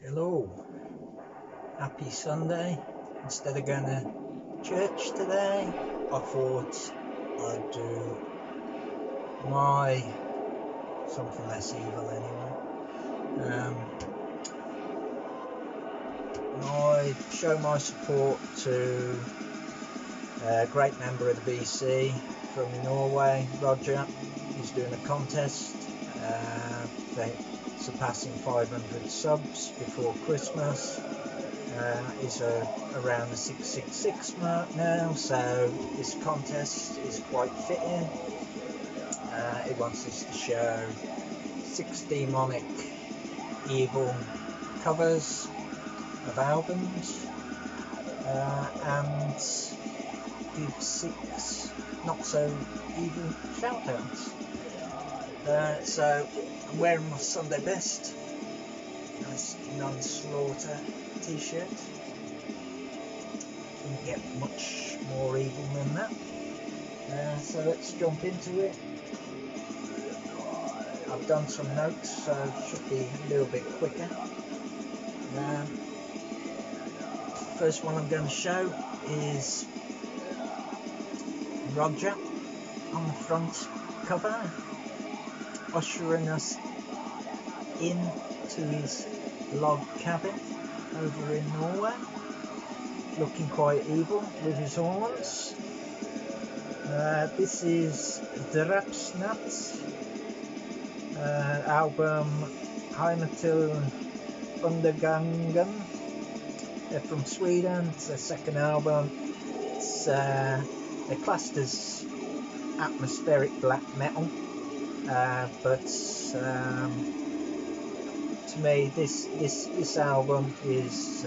Hello, happy Sunday. Instead of going to church today, I thought I'd do my something less evil anyway. I show my support to a great member of the BC from Norway, Roger. He's doing a contest. They surpassing 500 subs before Christmas. Is around the 666 mark now, so this contest is quite fitting. It wants us to show 6 demonic evil covers of albums and give 6 not so evil shoutouts. So I'm wearing my Sunday best, nice non-slaughter t-shirt. Didn't get much more evil than that. So let's jump into it. I've done some notes, so it should be a little bit quicker. First one I'm going to show is Roger on the front cover, ushering us into his log cabin over in Norway, looking quite evil with his horns. This is Drapsnatt, album Heimatil Undergangen. They're from Sweden. It's their second album. It's they're classed as atmospheric black metal, but to me this album is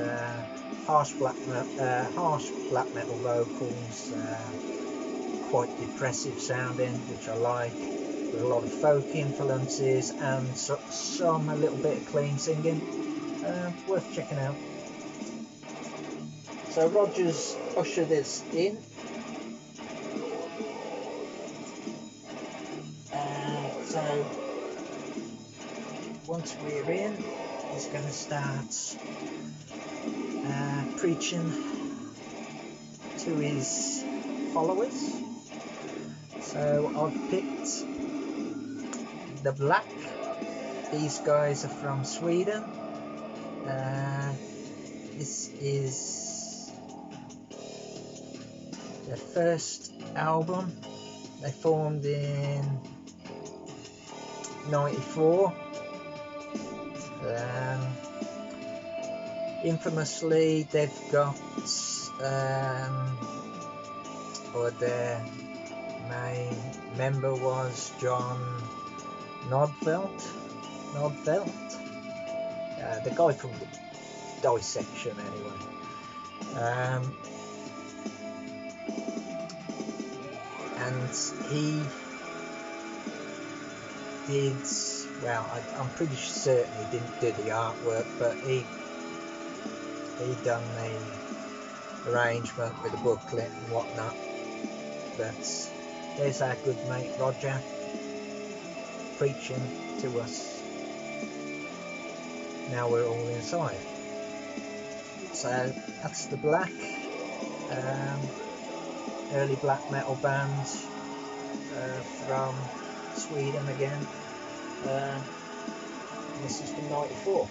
harsh black metal vocals, quite depressive sounding, which I like, with a lot of folk influences and some a little bit of clean singing. Worth checking out. So Roger's ushered us in. So once we're in, he's going to start preaching to his followers. So I've picked the Black. These guys are from Sweden. This is their first album. They formed in 94. Infamously, they've got or their main member was John Nodfeldt, the guy from the Dissection anyway. And he did, well, I'm pretty certain he didn't do the artwork, but he done the arrangement with the booklet and whatnot. But there's our good mate Roger preaching to us. Now we're all inside. So that's the Black, early black metal band from Sweden again. This is from 94.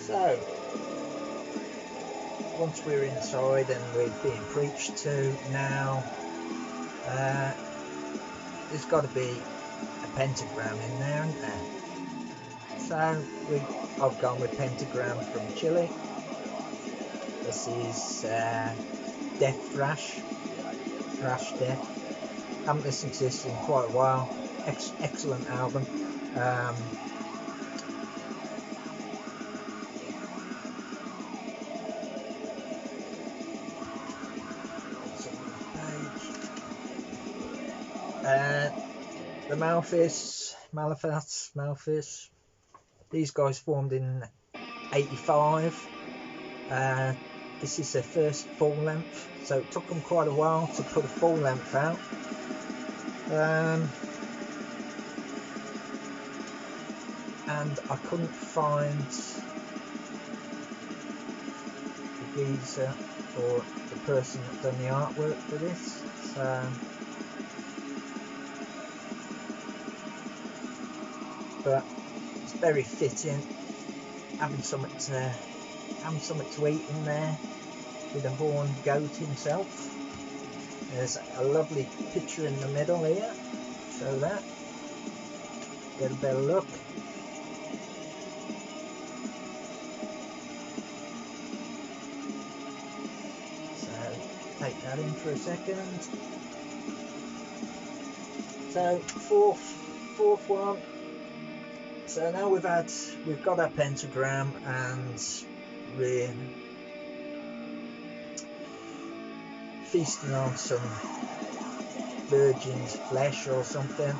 So once we're inside and we're being preached to now, there's got to be a pentagram in there, isn't there? So I've gone with Pentagram from Chile. This is Death Thrash Death. Haven't listened to this in quite a while. Excellent album. The Malphis. These guys formed in 85. This is their first full length, so it took them quite a while to put a full length out. and I couldn't find the geezer or the person that done the artwork for this, so but it's very fitting having something to eat in there with a horned goat himself. There's a lovely picture in the middle here, show that, get a better look. So take that in for a second. So fourth one. So now we've got our pentagram, and we're feasting on some virgin's flesh or something.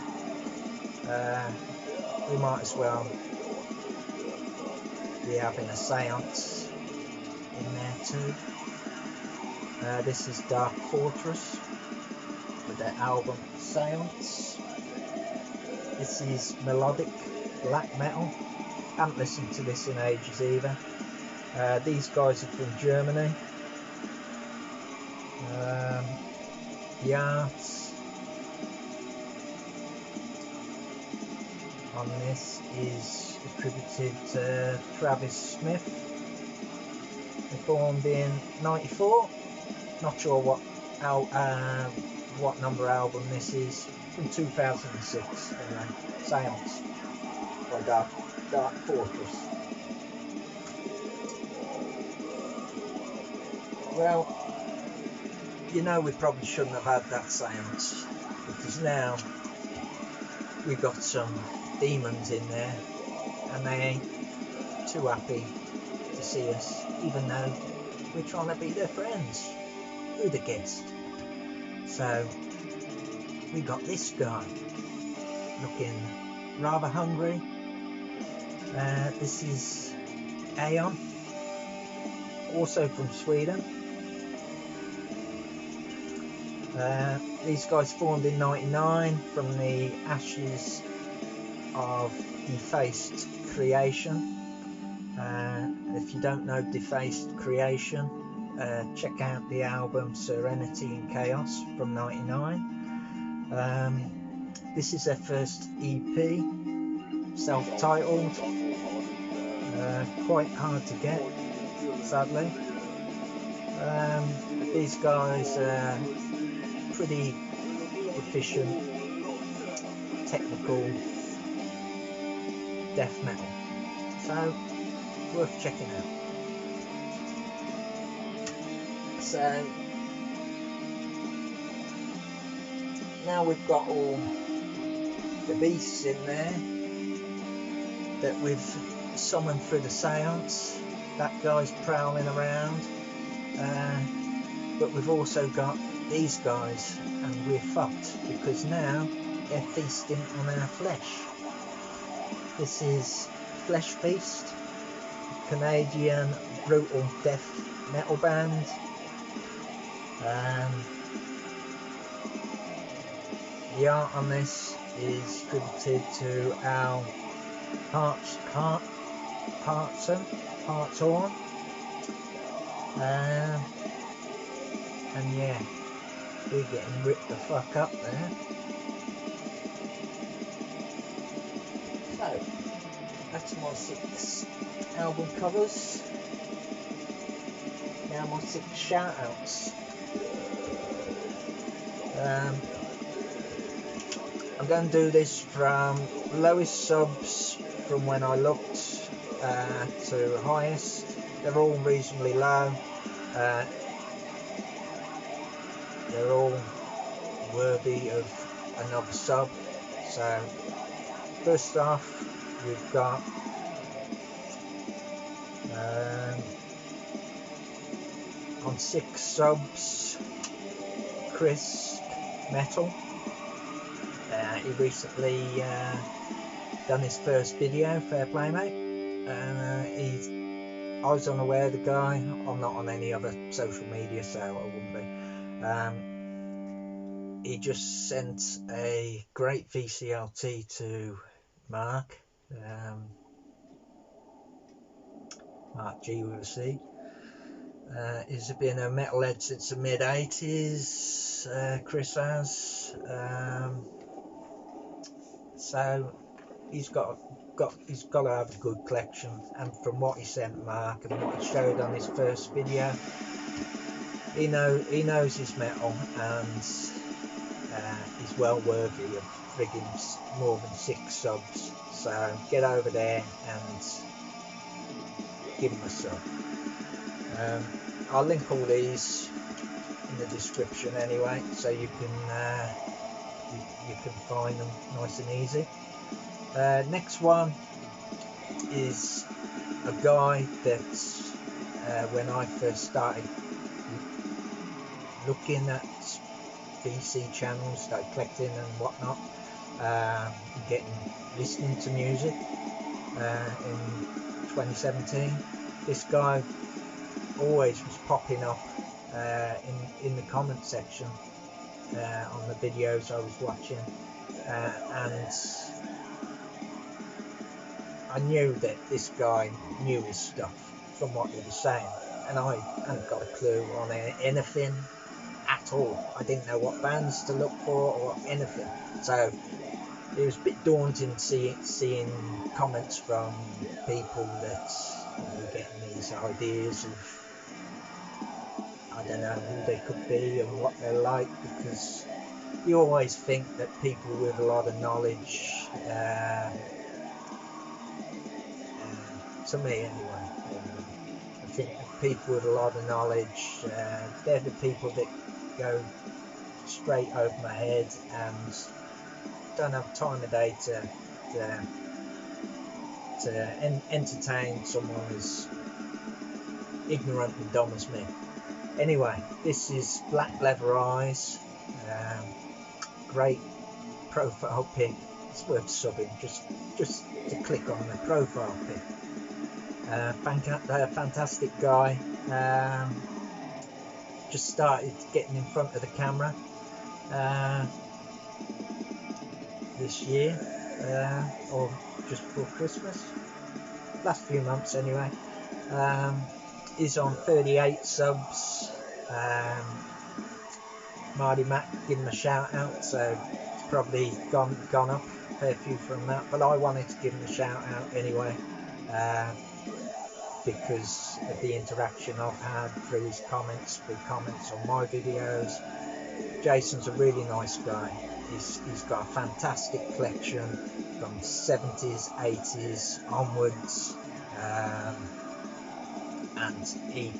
We might as well be having a seance in there too. This is Dark Fortress with their album Seance. This is melodic black metal. Haven't listened to this in ages either. These guys are from Germany. The art on this is attributed to Travis Smith. They formed in '94. Not sure what number album this is. From 2006 anyway. Seance by Dark Fortress. Well, you know, we probably shouldn't have had that seance, because now we've got some demons in there and they ain't too happy to see us, even though we're trying to be their friends. Who'd have guessed? So we got this guy looking rather hungry. This is Aeon, also from Sweden. These guys formed in '99 from the ashes of Defaced Creation. If you don't know Defaced Creation, check out the album Serenity and Chaos from '99. This is their first EP, self-titled. Quite hard to get, sadly. These guys are pretty efficient, technical death metal, so worth checking out. So now we've got all the beasts in there that we've summoned through the seance. That guy's prowling around, but we've also got these guys, and we're fucked because now they're feasting on our flesh. This is Flesh Feast, Canadian brutal death metal band. The art on this is attributed to Al Hartshorn. And yeah, we're getting ripped the fuck up there. So that's my 6 album covers. Now my 6 shout outs. I'm going to do this from lowest subs from when I looked to highest. They're all reasonably low. They're all worthy of another sub. So first off, we've got on 6 subs, Chriskmetal. He recently done his first video, fair play mate. I was unaware of the guy. I'm not on any other social media, so I wouldn't be. He just sent a great VCLT to Mark. Mark G with a C. He's been a metalhead since the mid 80s. Chris has. So he's got to have a good collection. And from what he sent Mark and what he showed on his first video, he knows his metal, and he's well worthy of frigging more than 6 subs. So get over there and give him a sub. I'll link all these in the description anyway, so you can find them nice and easy. Next one is a guy that when I first started looking at VC channels, started collecting and whatnot, listening to music in 2017, this guy always was popping up in the comment section on the videos I was watching, and I knew that this guy knew his stuff from what he was saying, and I hadn't got a clue on anything at all. I didn't know what bands to look for or anything, so it was a bit daunting seeing comments from people that were getting these ideas of, I don't know who they could be and what they're like, because you always think that people with a lot of knowledge, to me anyway, I think people with a lot of knowledge, they're the people that go straight over my head and don't have time of day to entertain someone as ignorant and dumb as me. Anyway, this is Black Leather Eyes. Great profile pic. It's worth subbing just to click on the profile pic. Fantastic guy. Just started getting in front of the camera this year, or just before Christmas. Last few months anyway. He's on 38 subs. Marty Mac, give him a shout out, so it's probably gone up a fair few from that, but I wanted to give him a shout out anyway, because of the interaction I've had through his comments, on my videos. Jason's a really nice guy. He's got a fantastic collection from 70s, 80s onwards, and he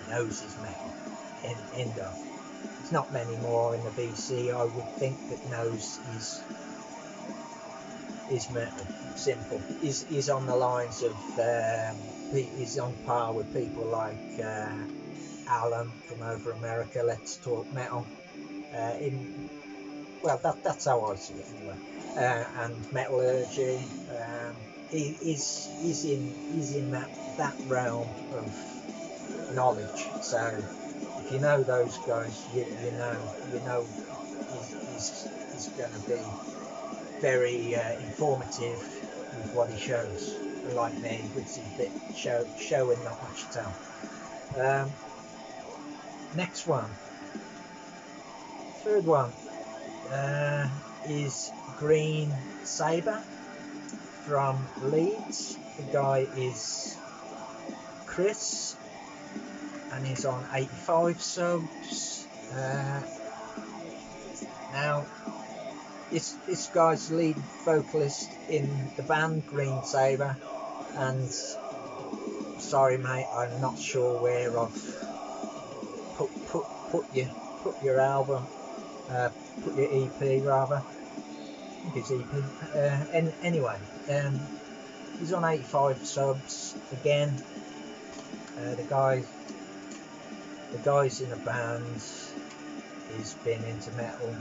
knows his metal. End of. There's not many more in the VC, I would think, that knows his metal. Simple. He's on the lines of, he's on par with people like Alan from over America, Let's Talk Metal. Well, that's how I see it anyway. And Metallurgy. He's in that realm of knowledge. So if you know those guys, you know he's going to be very informative with what he shows. Like me, which is a bit showing not much to tell. Next one, third one, is Green Sabre from Leeds. The guy is Chris, and he's on 85 subs. Now, this guy's lead vocalist in the band Green Sabre, and sorry mate, I'm not sure where I've put your album, put your EP rather. I think it's EP. Anyway, he's on 85 subs again. The guy's in a band. He's been into metal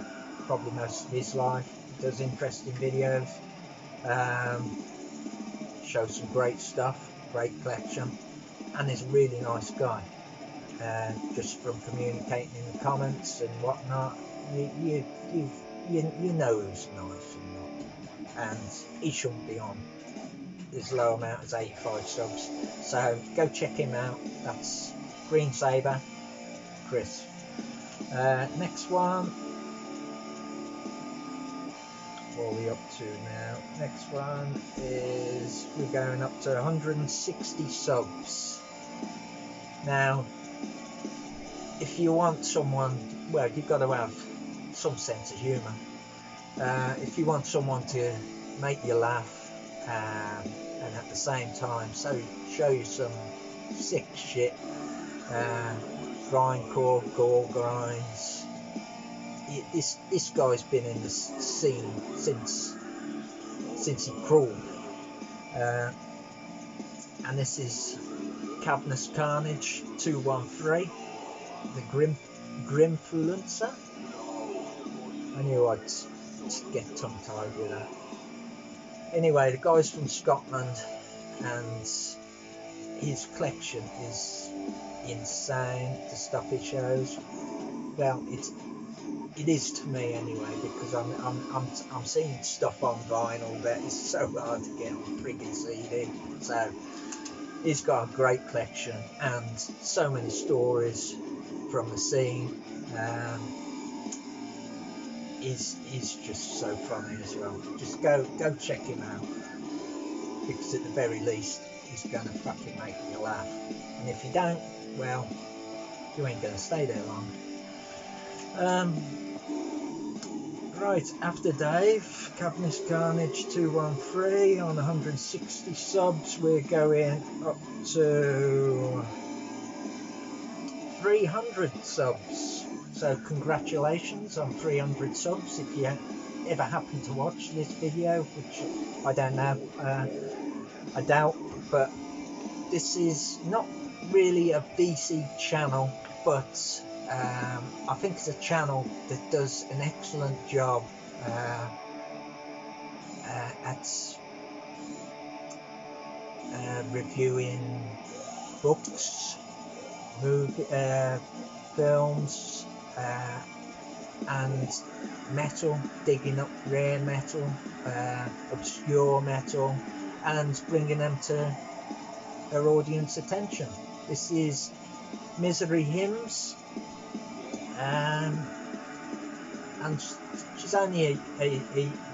probably most of his life. He does interesting videos. Shows some great stuff, great collection, and he's a really nice guy. Just from communicating in the comments and whatnot, you know who's nice and not, and he shouldn't be on as low amount as 85 subs. So go check him out. That's Green Sabre, Chris. Next one, what are we up to now? Next one is we're going up to 160 subs. Now, if you want someone, well, you've got to have some sense of humour. If you want someone to make you laugh and at the same time show you some sick shit, grindcore, gore grinds. This guy's been in the scene since he crawled, and this is Cavernous Carnage 213, the Grimfluencer. I knew I'd get tongue tied with that. Anyway, the guy's from Scotland and his collection is insane. The stuff he shows, well, it is to me anyway, because I'm seeing stuff on vinyl that is so hard to get on freaking CD. So he's got a great collection and so many stories from the scene. He's just so funny as well. Just go check him out, because at the very least he's gonna fucking make you laugh, and if you don't, well, you ain't gonna stay there long. Right, after Dave, Cavernous Carnage 213 on 160 subs, we're going up to 300 subs. So congratulations on 300 subs if you ever happen to watch this video, which I don't know, I doubt, but this is not really a BC channel, but I think it's a channel that does an excellent job at reviewing books, films, and metal, digging up rare metal, obscure metal, and bringing them to their audience attention. This is Miseryhymns, and she's only a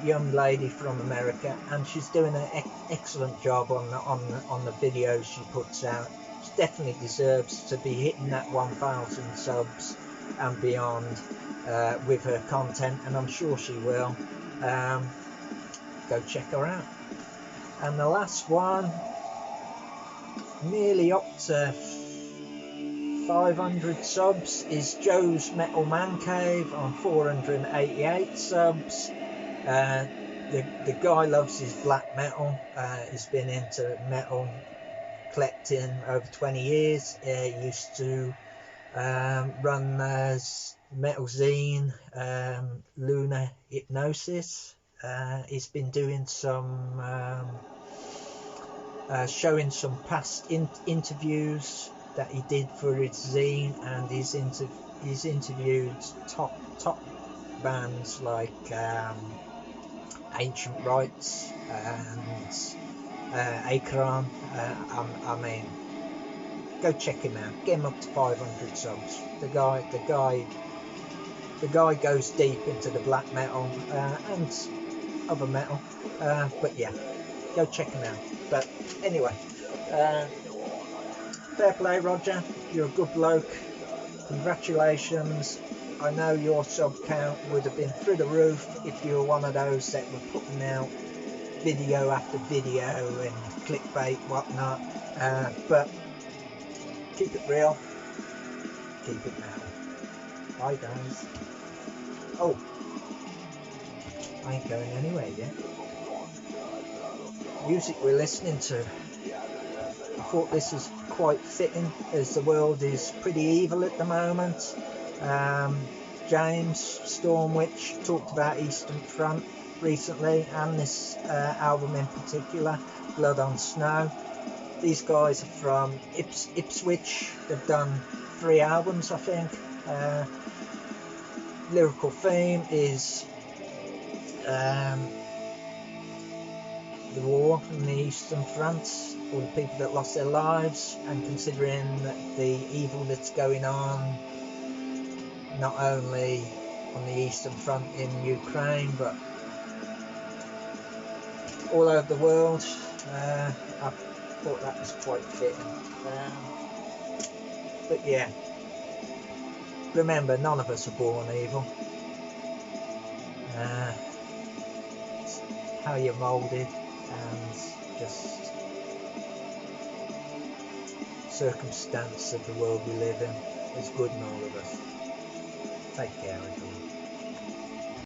young lady from America, and she's doing an excellent job on the videos she puts out. She definitely deserves to be hitting that 1,000 subs and beyond with her content, and I'm sure she will. Go check her out. And the last one, nearly up to 500 subs, is Joe's Metal Man Cave on 488 subs. The guy loves his black metal. He's been into metal collecting over 20 years. He used to run metal zine, Lunar Hypnosis. He's been doing some showing some past interviews that he did for his zine, and he's interviewed top bands like Ancient Rites and Akron. I mean, go check him out. Get him up to 500 subs. The guy goes deep into the black metal and other metal. But yeah, go check him out. But anyway, fair play, Roger. You're a good bloke. Congratulations. I know your sub count would have been through the roof if you were one of those that were putting out video after video and clickbait, whatnot. But keep it real. Keep it now. Bye, guys. Oh, I ain't going anywhere yet. Music we're listening to. I thought this was quite fitting, as the world is pretty evil at the moment. James Stormwitch talked about Eastern Front recently, and this album in particular, Blood on Snow. These guys are from Ipswich. They've done 3 albums, I think. Lyrical theme is the war in the Eastern Front, all the people that lost their lives, and considering the evil that's going on not only on the Eastern Front in Ukraine but all over the world, I thought that was quite fitting. But yeah, remember, none of us are born evil. It's how you're moulded, and just circumstance of the world we live in is good in all of us. Take care, everyone.